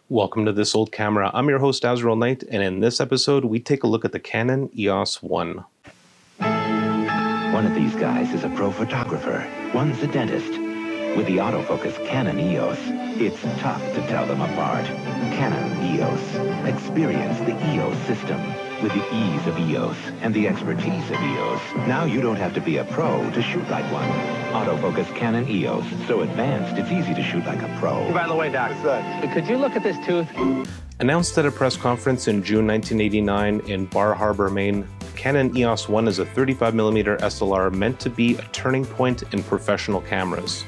Welcome to This Old Camera. I'm your host, Azriel Knight, and in this episode, we take a look at the Canon EOS-1. One of these guys is a pro photographer. One's a dentist. With the autofocus Canon EOS, it's tough to tell them apart. Canon EOS. Experience the EOS system with the ease of EOS and the expertise of EOS. Now you don't have to be a pro to shoot like one. Autofocus Canon EOS. So advanced, it's easy to shoot like a pro. By the way, Doc, could you look at this tooth? Announced at a press conference in June 1989 in Bar Harbor, Maine, Canon EOS-1 is a 35mm SLR meant to be a turning point in professional cameras.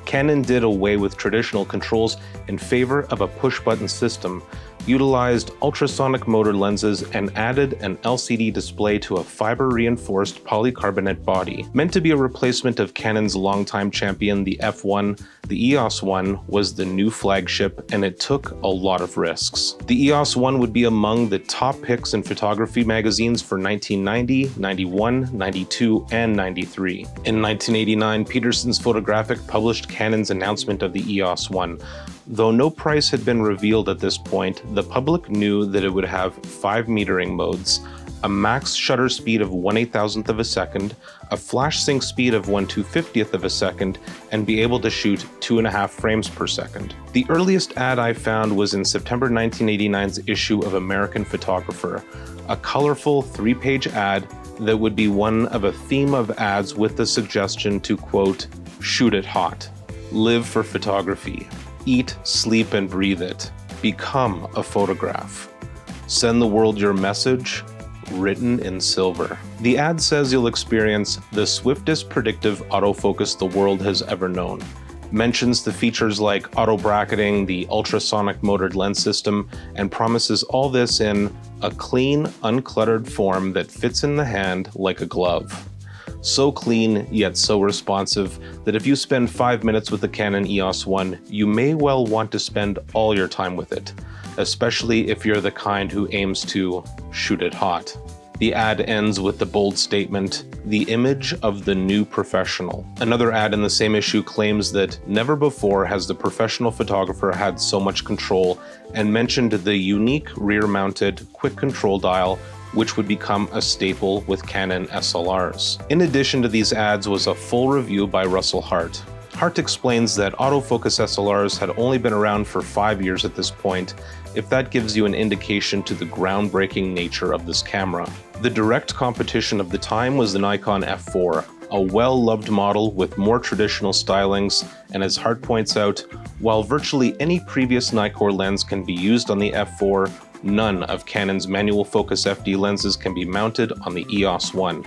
Canon did away with traditional controls in favor of a push-button system, utilized ultrasonic motor lenses, and added an LCD display to a fiber-reinforced polycarbonate body. Meant to be a replacement of Canon's longtime champion, the F1, the EOS-1 was the new flagship, and it took a lot of risks. The EOS-1 would be among the top picks in photography magazines for 1990, 91, 92, and 93. In 1989, Peterson's Photographic published Canon's announcement of the EOS-1. Though no price had been revealed at this point, the public knew that it would have 5 metering modes, a max shutter speed of 1/8,000th of a second, a flash sync speed of 1/250th of a second, and be able to shoot 2.5 frames per second. The earliest ad I found was in September 1989's issue of American Photographer, a colorful 3-page ad that would be one of a theme of ads with the suggestion to, quote, shoot it hot, live for photography, eat, sleep, and breathe it, become a photograph, send the world your message, written in silver. The ad says you'll experience the swiftest predictive autofocus the world has ever known. Mentions the features like auto bracketing, the ultrasonic motored lens system, and promises all this in a clean, uncluttered form that fits in the hand like a glove. So clean, yet so responsive, that if you spend 5 minutes with the Canon EOS-1, you may well want to spend all your time with it, especially if you're the kind who aims to shoot it hot. The ad ends with the bold statement, "The image of the new professional." Another ad in the same issue claims that never before has the professional photographer had so much control, and mentioned the unique rear-mounted quick control dial which would become a staple with Canon SLRs. In addition to these ads was a full review by Russell Hart. Hart explains that autofocus SLRs had only been around for 5 years at this point, if that gives you an indication to the groundbreaking nature of this camera. The direct competition of the time was the Nikon F4, a well-loved model with more traditional stylings, and as Hart points out, while virtually any previous Nikkor lens can be used on the F4, none of Canon's manual focus FD lenses can be mounted on the EOS-1.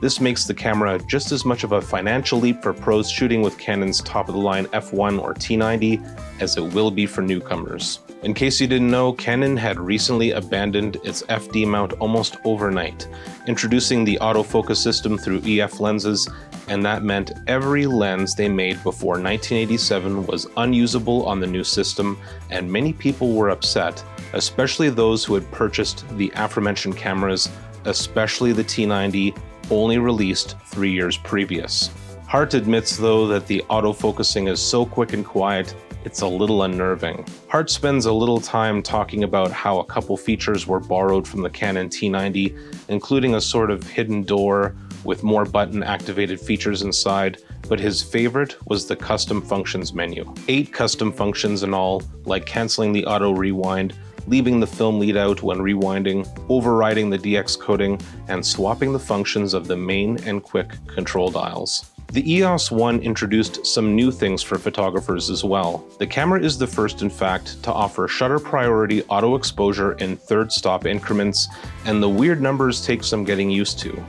This makes the camera just as much of a financial leap for pros shooting with Canon's top-of-the-line F1 or T90 as it will be for newcomers. In case you didn't know, Canon had recently abandoned its FD mount almost overnight, introducing the autofocus system through EF lenses, and that meant every lens they made before 1987 was unusable on the new system, and many people were upset, especially those who had purchased the aforementioned cameras, especially the T90, only released 3 years previous. Hart admits, though, that the autofocusing is so quick and quiet, it's a little unnerving. Hart spends a little time talking about how a couple features were borrowed from the Canon T90, including a sort of hidden door with more button-activated features inside, but his favorite was the custom functions menu. 8 custom functions in all, like canceling the auto rewind, leaving the film lead out when rewinding, overriding the DX coding, and swapping the functions of the main and quick control dials. The EOS-1 introduced some new things for photographers as well. The camera is the first, in fact, to offer shutter priority auto exposure in third stop increments, and the weird numbers take some getting used to.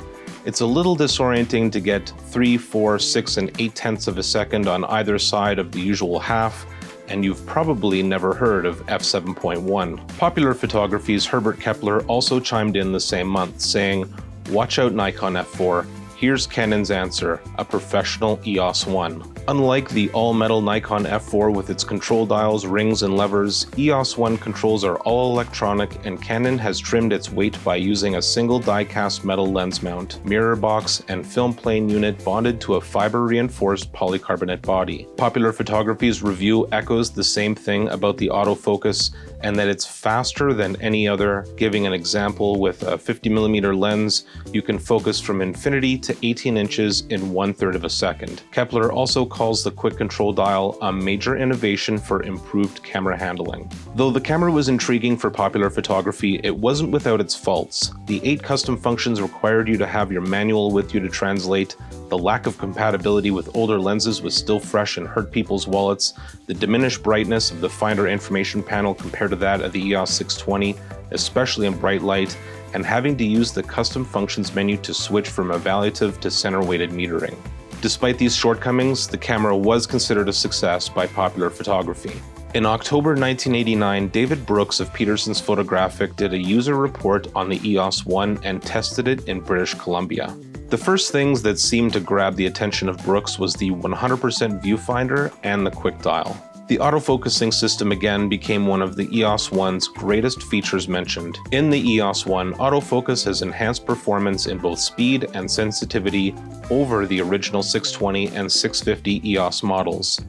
It's a little disorienting to get 3, 4, 6, and 8/10ths of a second on either side of the usual half, and you've probably never heard of f7.1. Popular Photography's Herbert Kepler also chimed in the same month, saying, "Watch out Nikon F4, here's Canon's answer, a professional EOS-1." Unlike the all-metal Nikon F4 with its control dials, rings, and levers, EOS-1 controls are all electronic, and Canon has trimmed its weight by using a single die-cast metal lens mount, mirror box, and film plane unit bonded to a fiber-reinforced polycarbonate body. Popular Photography's review echoes the same thing about the autofocus, and that it's faster than any other. Giving an example, with a 50mm lens, you can focus from infinity to 18 inches in 1/3 of a second. Kepler also calls the quick control dial a major innovation for improved camera handling. Though the camera was intriguing for popular photography, it wasn't without its faults. The 8 custom functions required you to have your manual with you to translate. The lack of compatibility with older lenses was still fresh and hurt people's wallets. The diminished brightness of the finder information panel compared to that of the EOS 620, especially in bright light, and having to use the custom functions menu to switch from evaluative to center-weighted metering. Despite these shortcomings, the camera was considered a success by popular photography. In October 1989, David Brooks of Peterson's Photographic did a user report on the EOS-1 and tested it in British Columbia. The first things that seemed to grab the attention of Brooks was the 100% viewfinder and the quick dial. The autofocusing system again became one of the EOS-1's greatest features mentioned. In the EOS-1, autofocus has enhanced performance in both speed and sensitivity over the original 620 and 650 EOS models.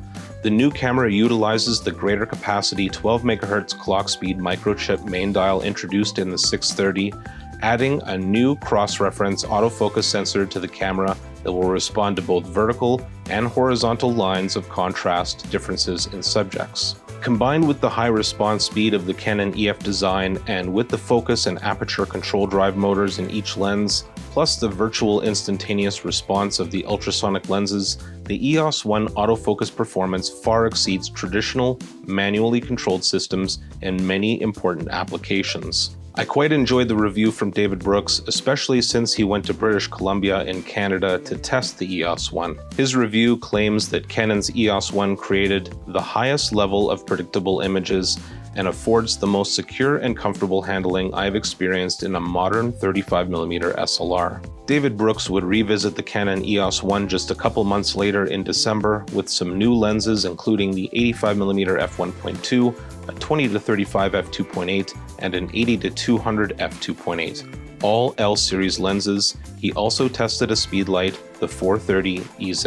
The new camera utilizes the greater capacity 12 MHz clock speed microchip main dial introduced in the 630, adding a new cross-reference autofocus sensor to the camera that will respond to both vertical and horizontal lines of contrast differences in subjects. Combined with the high response speed of the Canon EF design and with the focus and aperture control drive motors in each lens, plus the virtual instantaneous response of the ultrasonic lenses, the EOS-1 autofocus performance far exceeds traditional, manually controlled systems in many important applications. I quite enjoyed the review from David Brooks, especially since he went to British Columbia in Canada to test the EOS-1. His review claims that Canon's EOS-1 created the highest level of predictable images and affords the most secure and comfortable handling I've experienced in a modern 35mm SLR. David Brooks would revisit the Canon EOS-1 just a couple months later in December with some new lenses, including the 85mm f1.2, a 20-35 f2.8, and an 80-200 f2.8, all L series lenses. He also tested a speedlight, the 430 EZ.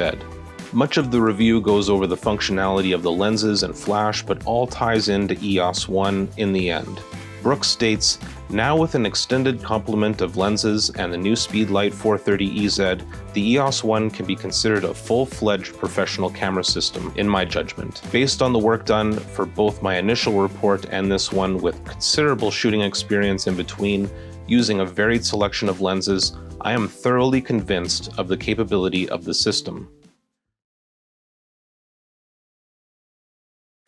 Much of the review goes over the functionality of the lenses and flash, but all ties into EOS-1 in the end. Brooks states, "Now with an extended complement of lenses and the new Speedlight 430 EZ, the EOS-1 can be considered a full-fledged professional camera system, in my judgment. Based on the work done for both my initial report and this one, with considerable shooting experience in between, using a varied selection of lenses, I am thoroughly convinced of the capability of the system."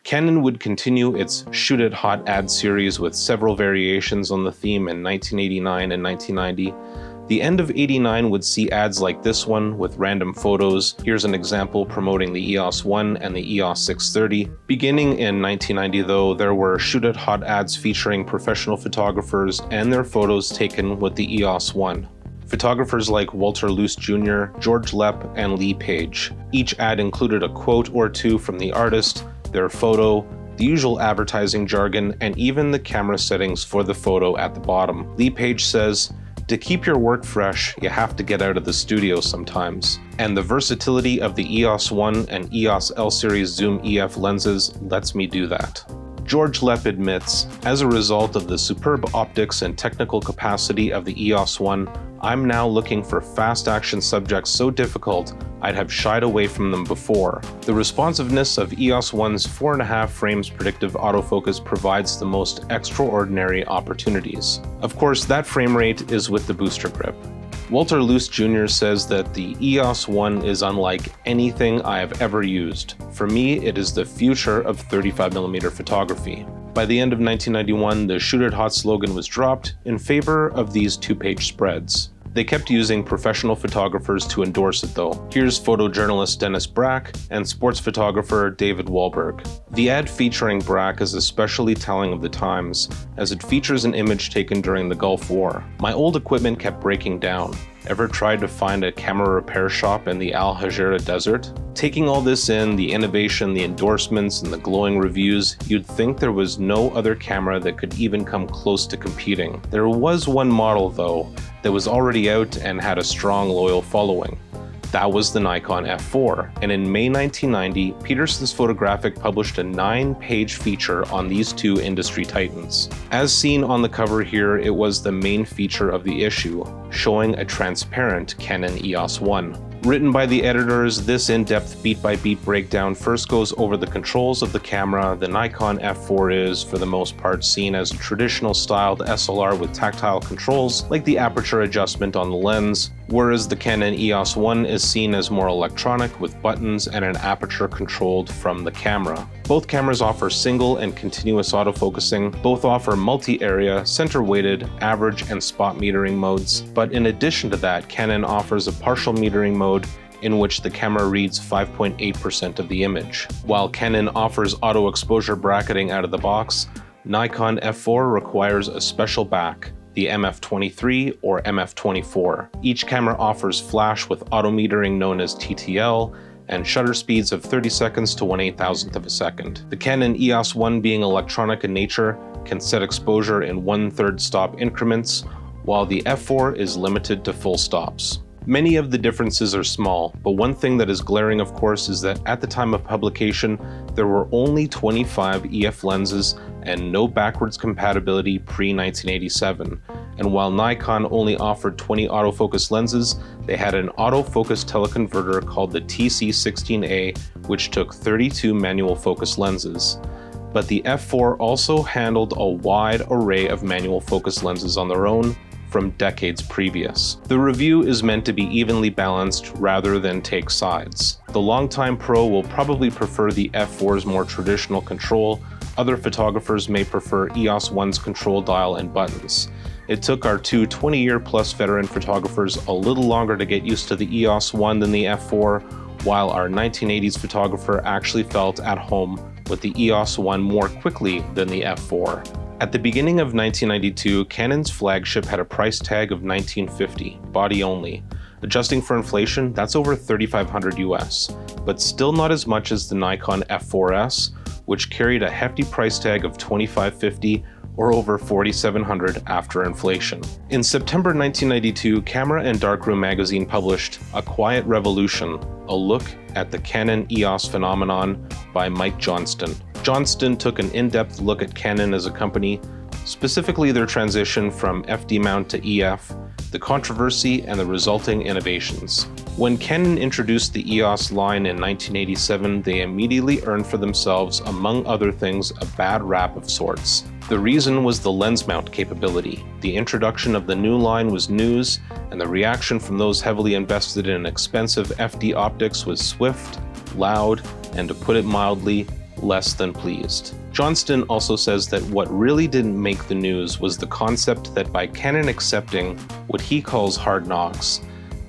Canon would continue its Shoot It Hot ad series with several variations on the theme in 1989 and 1990. The end of '89 would see ads like this one with random photos. Here's an example promoting the EOS-1 and the EOS 630. Beginning in 1990 though, there were Shoot It Hot ads featuring professional photographers and their photos taken with the EOS-1. Photographers like Walter Luce Jr., George Lepp, and Lee Page. Each ad included a quote or two from the artist, their photo, the usual advertising jargon, and even the camera settings for the photo at the bottom. Lee Page says, "To keep your work fresh, you have to get out of the studio sometimes. And the versatility of the EOS-1 and EOS L-Series Zoom EF lenses lets me do that." George Lepp admits, "As a result of the superb optics and technical capacity of the EOS-1, I'm now looking for fast-action subjects so difficult I'd have shied away from them before. The responsiveness of EOS-1's 4.5 frames predictive autofocus provides the most extraordinary opportunities. Of course, that frame rate is with the booster grip." Walter Luce Jr. says that the EOS-1 is unlike anything I have ever used. "For me, it is the future of 35mm photography." By the end of 1991, the Shoot It Hot slogan was dropped in favor of these 2-page spreads. They kept using professional photographers to endorse it though. Here's photojournalist Dennis Brack and sports photographer David Wahlberg. The ad featuring Brack is especially telling of the times, as it features an image taken during the Gulf War. "My old equipment kept breaking down. Ever tried to find a camera repair shop in the Al Hajira desert?" Taking all this in, the innovation, the endorsements, and the glowing reviews, you'd think there was no other camera that could even come close to competing. There was one model, though, that was already out and had a strong, loyal following. That was the Nikon F4, and in May 1990, Peterson's Photographic published a 9-page feature on these two industry titans. As seen on the cover here, it was the main feature of the issue, showing a transparent Canon EOS-1. Written by the editors, this in-depth beat-by-beat breakdown first goes over the controls of the camera. The Nikon F4 is, for the most part, seen as a traditional styled SLR with tactile controls, like the aperture adjustment on the lens, whereas the Canon EOS-1 is seen as more electronic with buttons and an aperture controlled from the camera. Both cameras offer single and continuous autofocusing. Both offer multi-area, center-weighted, average, and spot metering modes. But in addition to that, Canon offers a partial metering mode in which the camera reads 5.8% of the image. While Canon offers auto exposure bracketing out of the box, Nikon F4 requires a special back, the MF23 or MF24. Each camera offers flash with auto metering known as TTL, and shutter speeds of 30 seconds to 1/8,000th of a second. The Canon EOS-1, being electronic in nature, can set exposure in 1/3 stop increments, while the F4 is limited to full stops. Many of the differences are small, but one thing that is glaring, of course, is that at the time of publication, there were only 25 EF lenses and no backwards compatibility pre-1987. And while Nikon only offered 20 autofocus lenses, they had an autofocus teleconverter called the TC16A, which took 32 manual focus lenses. But the F4 also handled a wide array of manual focus lenses on their own, from decades previous. The review is meant to be evenly balanced rather than take sides. The longtime pro will probably prefer the F4's more traditional control. Other photographers may prefer EOS-1's control dial and buttons. It took our two 20-year-plus veteran photographers a little longer to get used to the EOS-1 than the F4, while our 1980s photographer actually felt at home with the EOS-1 more quickly than the F4. At the beginning of 1992, Canon's flagship had a price tag of $1950, body only. Adjusting for inflation, that's over $3,500 US, but still not as much as the Nikon F4S, which carried a hefty price tag of $2,550 or over $4,700 after inflation. In September 1992, Camera and Darkroom magazine published A Quiet Revolution, a look at the Canon EOS phenomenon by Mike Johnston. Johnston took an in-depth look at Canon as a company, specifically their transition from FD mount to EF, the controversy, and the resulting innovations. When Canon introduced the EOS line in 1987, they immediately earned for themselves, among other things, a bad rap of sorts. The reason was the lens mount capability. The introduction of the new line was news, and the reaction from those heavily invested in expensive FD optics was swift, loud, and to put it mildly, less than pleased. Johnston also says that what really didn't make the news was the concept that by Canon accepting what he calls hard knocks,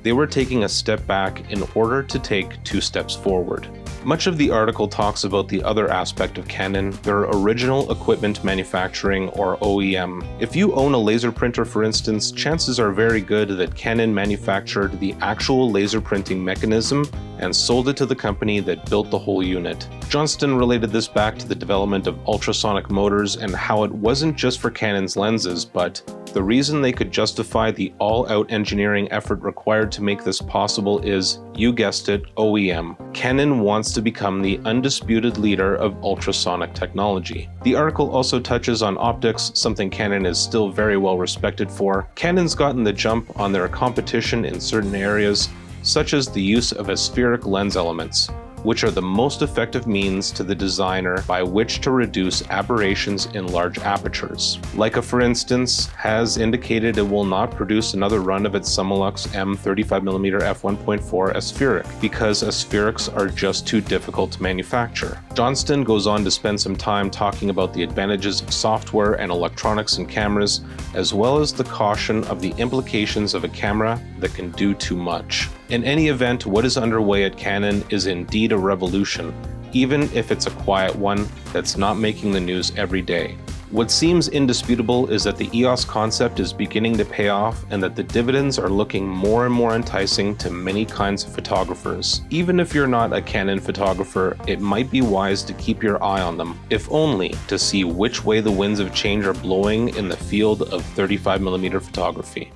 they were taking a step back in order to take 2 steps forward. Much of the article talks about the other aspect of Canon, their original equipment manufacturing, or OEM. If you own a laser printer, for instance, chances are very good that Canon manufactured the actual laser printing mechanism and sold it to the company that built the whole unit. Johnston related this back to the development of ultrasonic motors and how it wasn't just for Canon's lenses, but the reason they could justify the all-out engineering effort required to make this possible is, you guessed it, OEM. Canon wants to become the undisputed leader of ultrasonic technology. The article also touches on optics, something Canon is still very well respected for. Canon's gotten the jump on their competition in certain areas, such as the use of aspheric lens elements, which are the most effective means to the designer by which to reduce aberrations in large apertures. Leica, for instance, has indicated it will not produce another run of its Summilux M35mm f1.4 aspheric because aspherics are just too difficult to manufacture. Johnston goes on to spend some time talking about the advantages of software and electronics in cameras, as well as the caution of the implications of a camera that can do too much. In any event, what is underway at Canon is indeed a revolution, even if it's a quiet one that's not making the news every day. What seems indisputable is that the EOS concept is beginning to pay off and that the dividends are looking more and more enticing to many kinds of photographers. Even if you're not a Canon photographer, it might be wise to keep your eye on them, if only to see which way the winds of change are blowing in the field of 35mm photography.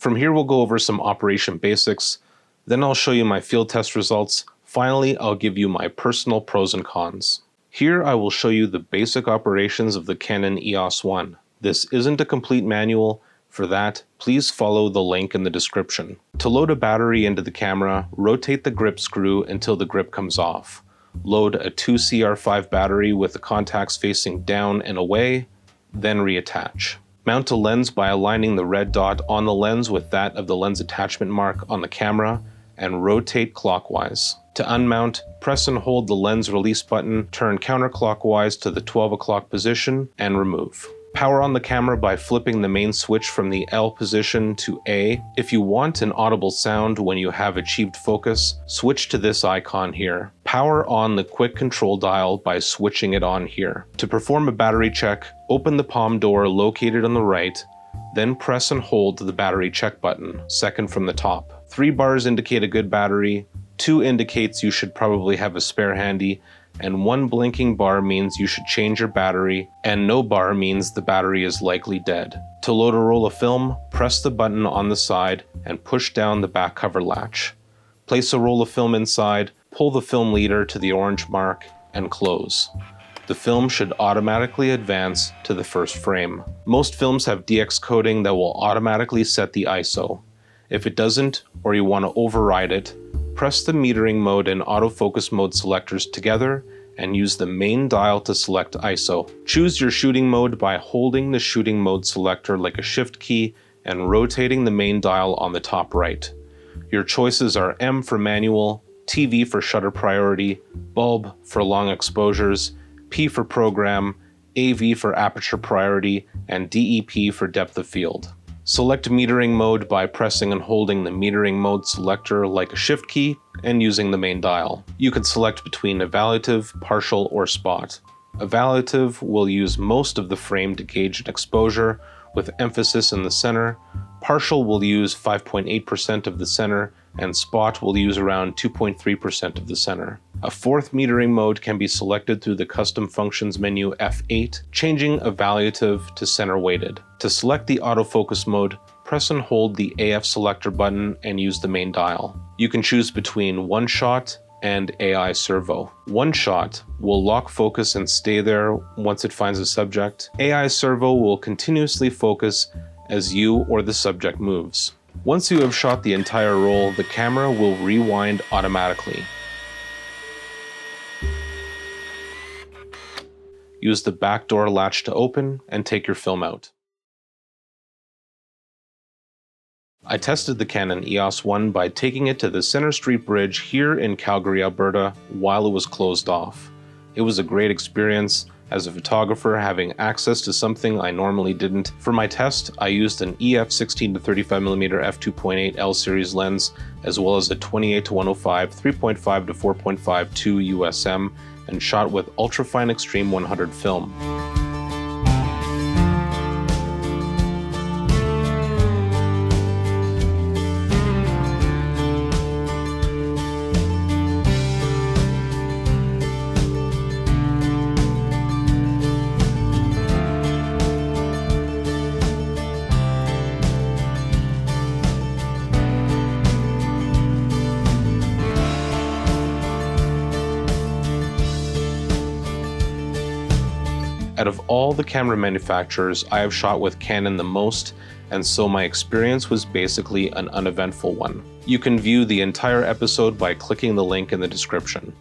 From here we'll go over some operation basics, then I'll show you my field test results. Finally, I'll give you my personal pros and cons. Here I will show you the basic operations of the Canon EOS-1. This isn't a complete manual. For that, please follow the link in the description. To load a battery into the camera, rotate the grip screw until the grip comes off. Load a 2CR5 battery with the contacts facing down and away, then reattach. Mount a lens by aligning the red dot on the lens with that of the lens attachment mark on the camera, and rotate clockwise. To unmount, press and hold the lens release button, turn counterclockwise to the 12 o'clock position, and remove. Power on the camera by flipping the main switch from the L position to A. If you want an audible sound when you have achieved focus, switch to this icon here. Power on the quick control dial by switching it on here. To perform a battery check, open the palm door located on the right, then press and hold the battery check button, second from the top. 3 bars indicate a good battery, 2 indicates you should probably have a spare handy, and 1 blinking bar means you should change your battery, and no bar means the battery is likely dead. To load a roll of film, press the button on the side and push down the back cover latch. Place a roll of film inside, pull the film leader to the orange mark, and close. The film should automatically advance to the first frame. Most films have DX coding that will automatically set the ISO. If it doesn't, or you want to override it, press the metering mode and autofocus mode selectors together and use the main dial to select ISO. Choose your shooting mode by holding the shooting mode selector like a shift key and rotating the main dial on the top right. Your choices are M for manual, TV for shutter priority, bulb for long exposures, P for program, AV for aperture priority, and DEP for depth of field. Select metering mode by pressing and holding the metering mode selector like a shift key and using the main dial. You can select between evaluative, partial, or spot. Evaluative will use most of the frame to gauge an exposure with emphasis in the center. Partial will use 5.8% of the center, and spot will use around 2.3% of the center. A fourth metering mode can be selected through the custom functions menu F8, changing evaluative to center weighted. To select the autofocus mode, press and hold the AF selector button and use the main dial. You can choose between one shot and AI servo. One shot will lock focus and stay there once it finds a subject. AI servo will continuously focus as you or the subject moves. Once you have shot the entire roll, the camera will rewind automatically. Use the back door latch to open and take your film out. I tested the Canon EOS-1 by taking it to the Center Street Bridge here in Calgary, Alberta, while it was closed off. It was a great experience. As a photographer, having access to something I normally didn't. For my test, I used an EF 16-35mm f2.8 L series lens, as well as a 28-105 3.5 to 4.5 2 USM, and shot with ultrafine extreme 100 film. Out of all the camera manufacturers, I have shot with Canon the most, and so my experience was basically an uneventful one. You can view the entire episode by clicking the link in the description.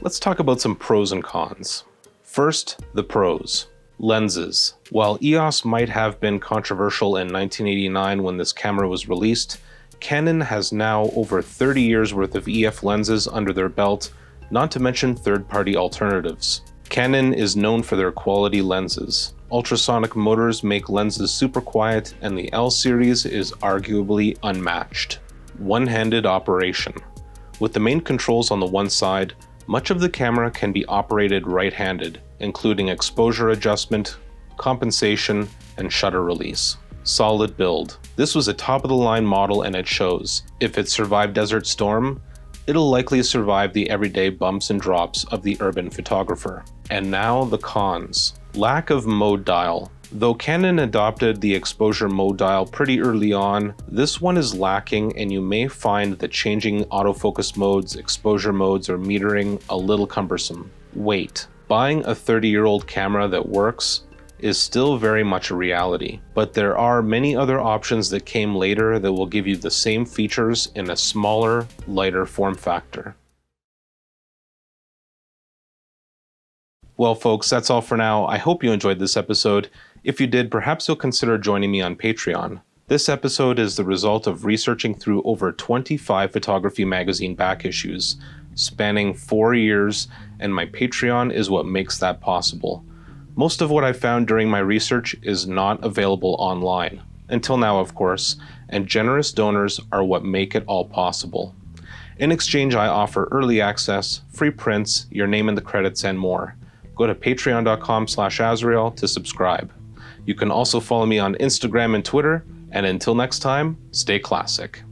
Let's talk about some pros and cons. First, the pros. Lenses. While EOS might have been controversial in 1989 when this camera was released, Canon has now over 30 years worth of EF lenses under their belt, not to mention third-party alternatives. Canon is known for their quality lenses. Ultrasonic motors make lenses super quiet, and the L series is arguably unmatched. One-handed operation. With the main controls on the one side, much of the camera can be operated right-handed, including exposure adjustment, compensation, and shutter release. Solid build. This was a top-of-the-line model and it shows. If it survived Desert Storm, it'll likely survive the everyday bumps and drops of the urban photographer. And now the cons. Lack of mode dial. Though Canon adopted the exposure mode dial pretty early on, this one is lacking, and you may find that changing autofocus modes, exposure modes, or metering a little cumbersome. Wait, buying a 30-year-old camera that works is still very much a reality, but there are many other options that came later that will give you the same features in a smaller, lighter form factor. Well folks, that's all for now. I hope you enjoyed this episode. If you did, perhaps you'll consider joining me on Patreon. This episode is the result of researching through over 25 photography magazine back issues, spanning 4 years, and my Patreon is what makes that possible. Most of what I found during my research is not available online, until now of course, and generous donors are what make it all possible. In exchange, I offer early access, free prints, your name in the credits, and more. Go to patreon.com/Azriel to subscribe. You can also follow me on Instagram and Twitter, and until next time, stay classic.